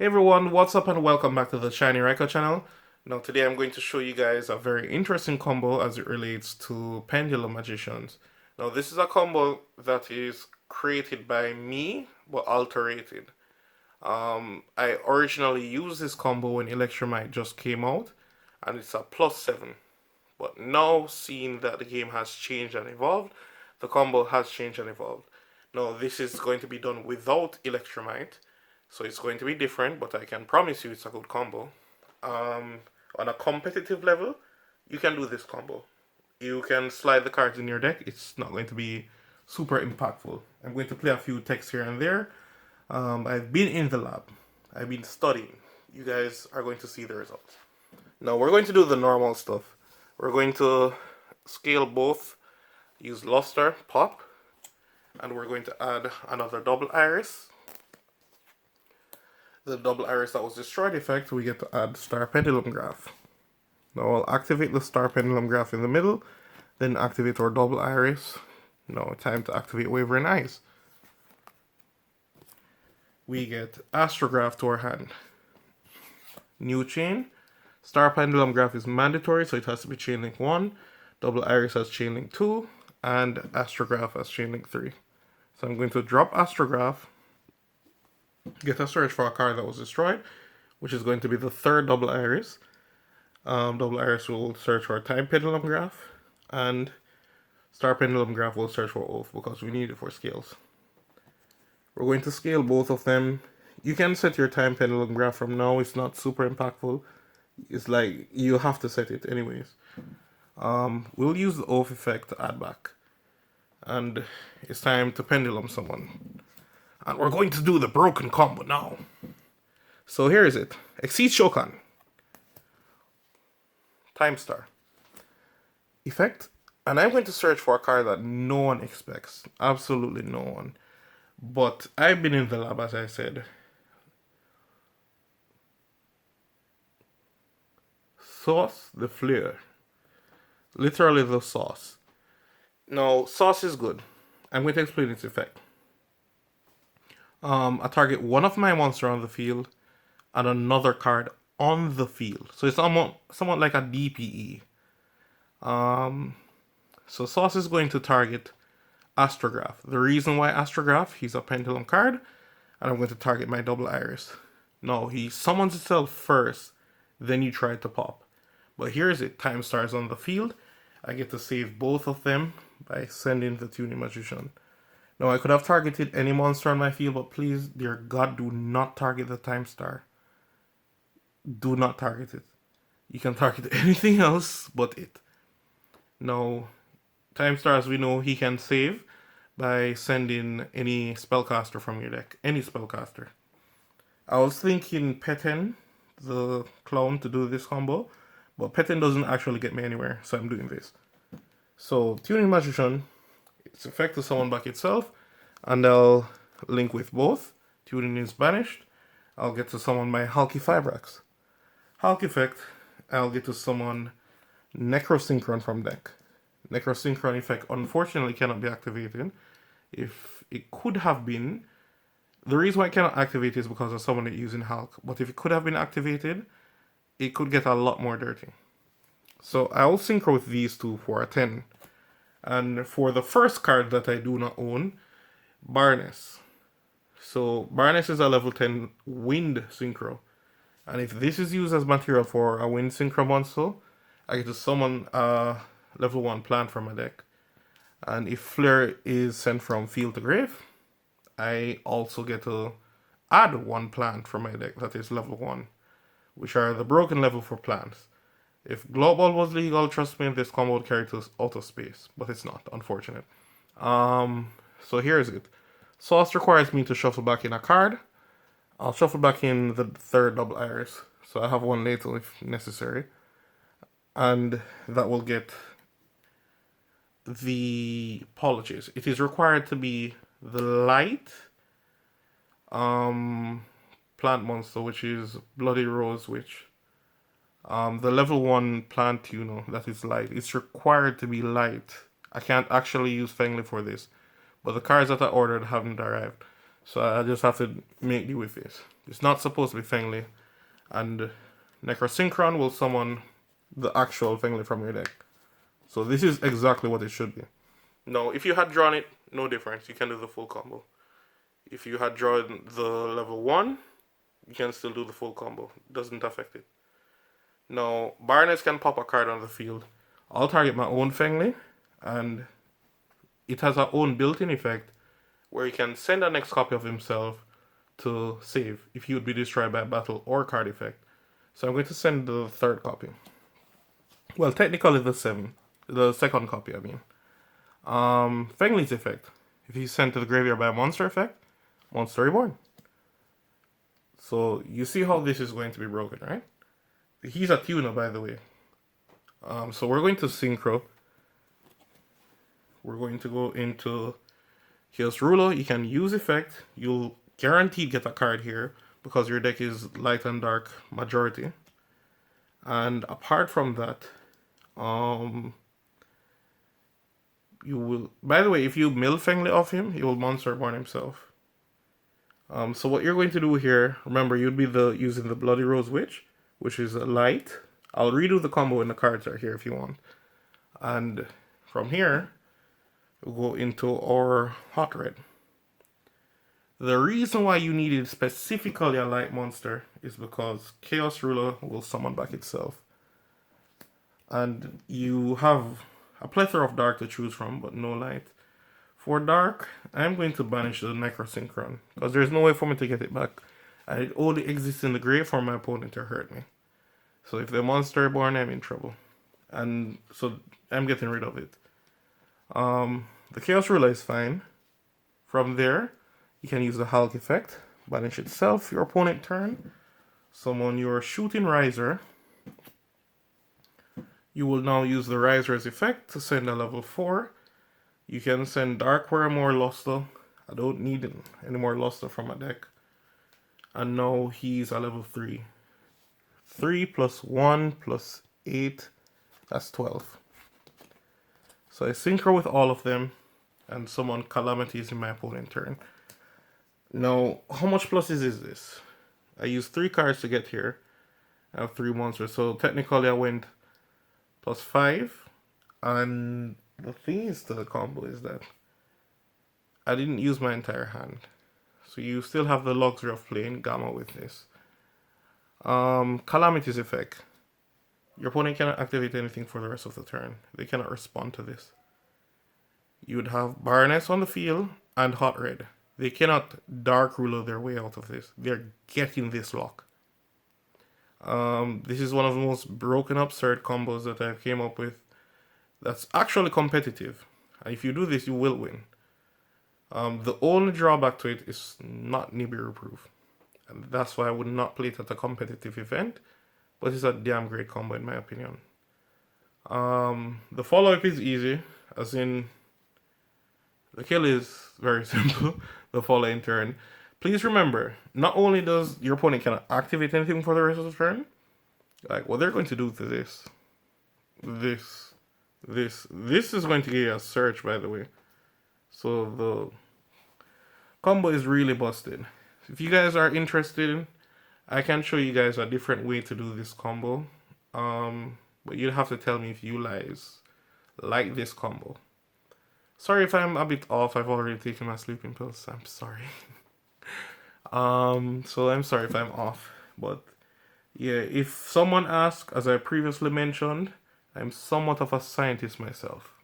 Hey everyone, what's up and welcome back to the Shiny Record channel. Now today I'm going to show you guys a very interesting combo as it relates to Pendulum Magicians. Now this is a combo that is created by me but alterated. I originally used this combo when Electromite just came out and it's a +7. But now seeing that the game has changed and evolved, the combo has changed and evolved. Now this is going to be done without Electromite. So it's going to be different, but I can promise you it's a good combo. On a competitive level, you can do this combo. You can slide the cards in your deck. It's not going to be super impactful. I'm going to play a few texts here and there. I've been in the lab. I've been studying. You guys are going to see the results. Now we're going to do the normal stuff. We're going to scale both, use Luster, Pop, and we're going to add another double iris. The double iris that was destroyed effect, we get to add Star Pendulum Graph. Now I'll activate the Star Pendulum Graph in the middle, then activate our double iris. Now time to activate Wavering Eyes. We get Astrograph to our hand. New chain. Star Pendulum Graph is mandatory, so it has to be chain link 1. Double iris has chain link 2, and Astrograph has chain link 3. So I'm going to drop Astrograph, get a search for a card that was destroyed, which is going to be the third double iris. Double iris will search for a Time Pendulum Graph, and Star Pendulum Graph will search for Oath because we need it for scales. We're going to scale both of them. You can set your Time Pendulum Graph from now. It's not super impactful. It's like you have to set it anyways. We'll use the Oath effect to add back. And it's time to Pendulum someone. And we're going to do the broken combo now. So here is it. Exceed Shokan. Time Star. Effect. And I'm going to search for a card that no one expects. Absolutely no one. But I've been in the lab, as I said. Sauce the Flare. Literally the sauce. Now, sauce is good. I'm going to explain its effect. I target one of my monsters on the field and another card on the field. So it's somewhat like a DPE. So Sauce is going to target Astrograph. The reason why Astrograph, he's a Pendulum card, and I'm going to target my double iris. No, he summons itself first, then you try to pop. But here's it, Time Stars on the field. I get to save both of them by sending the Tuning Magician. Now, I could have targeted any monster on my field, but please, dear God, do not target the Time Star. Do not target it. You can target anything else but it. Now, Time Star, as we know, he can save by sending any spellcaster from your deck. Any spellcaster. I was thinking Peten, the clown, to do this combo, but Peten doesn't actually get me anywhere, so I'm doing this. So, Tuning Magician, its effect to summon back itself, and I'll link with both. Tuning is banished. I'll get to summon my Hulky Fibrax. Hulk effect, I'll get to summon Necrosynchron from deck. Necrosynchron effect unfortunately cannot be activated. If it could have been, the reason why it cannot activate is because I summoned it using Hulk. But if it could have been activated, it could get a lot more dirty. So I'll synchro with these two for a 10. And for the first card that I do not own, Barnes. So Barnes is a level 10 wind synchro. And if this is used as material for a wind synchro monster, I get to summon a level 1 plant from my deck. And if Flare is sent from field to grave, I also get to add one plant from my deck that is level 1, which are the broken level for plants. If Global was legal, trust me, this combo would carry to outer space, but it's not, unfortunate. So here's it. Sauce requires me to shuffle back in a card. I'll shuffle back in the third double iris, so I have one later if necessary. And that will get the apologies. It is required to be the light plant monster, which is Bloody Rose Witch. The level 1 plant tuner that is light. It's required to be light. I can't actually use Fengli for this, but the cards that I ordered haven't arrived. So I just have to make do with this. It's not supposed to be Fengli. And Necrosynchron will summon the actual Fengli from your deck. So this is exactly what it should be. Now, if you had drawn it, no difference. You can do the full combo. If you had drawn the level 1, you can still do the full combo. It doesn't affect it. Now, Baroness can pop a card on the field. I'll target my own Fengli, and it has our own built-in effect where he can send a next copy of himself to save if he would be destroyed by battle or card effect. So I'm going to send the third copy. Well, technically the second copy, I mean. Fengli's effect. If he's sent to the graveyard by a monster effect, monster reborn. So you see how this is going to be broken, right? He's a tuner, by the way. So we're going to synchro. We're going to go into Chaos Ruler. You can use effect. You'll guaranteed get a card here because your deck is light and dark majority. And apart from that, you will. By the way, if you mill Fengli off him, he will monster born himself. So what you're going to do here, remember, you'd be using the Bloody Rose Witch, which is a light. I'll redo the combo when the cards are here if you want. And from here, we'll go into our Hot Red. The reason why you needed specifically a light monster is because Chaos Ruler will summon back itself. And you have a plethora of dark to choose from, but no light. For dark, I'm going to banish the Necrosynchron, because there's no way for me to get it back. And it only exists in the grave for my opponent to hurt me. So if the monster is born, I'm in trouble. And so I'm getting rid of it. The Chaos Ruler is fine. From there, you can use the Hulk effect. Banish itself, your opponent turn. Summon your Shooting Riser. You will now use the Riser's effect to send a level 4. You can send Dark Worm or Luster. I don't need any more Luster from my deck. And now he's a level 3. 3 plus 1 plus 8, that's 12. So I synchro with all of them and summon Calamities in my opponent's turn. Now, how much pluses is this? I used 3 cards to get here. I have 3 monsters, so technically I went plus 5. And the thing is to the combo is that I didn't use my entire hand. So you still have the luxury of playing Gamma with this. Calamities effect. Your opponent cannot activate anything for the rest of the turn. They cannot respond to this. You would have Baroness on the field and Hot Red. They cannot Dark Ruler their way out of this. They're getting this lock. This is one of the most broken absurd combos that I've came up with. That's actually competitive. And if you do this, you will win. The only drawback to it is not Nibiru proof. And that's why I would not play it at a competitive event. But it's a damn great combo in my opinion. The follow-up is easy. As in, the kill is very simple. The following turn. Please remember, not only does your opponent cannot activate anything for the rest of the turn, like what they're going to do to this is going to give you a search, by the way. So the combo is really busted. If you guys are interested, I can show you guys a different way to do this combo. But you'll have to tell me if you guys like this combo. Sorry if I'm a bit off. I've already taken my sleeping pills. I'm sorry. So I'm sorry if I'm off. But yeah, if someone asks, as I previously mentioned, I'm somewhat of a scientist myself.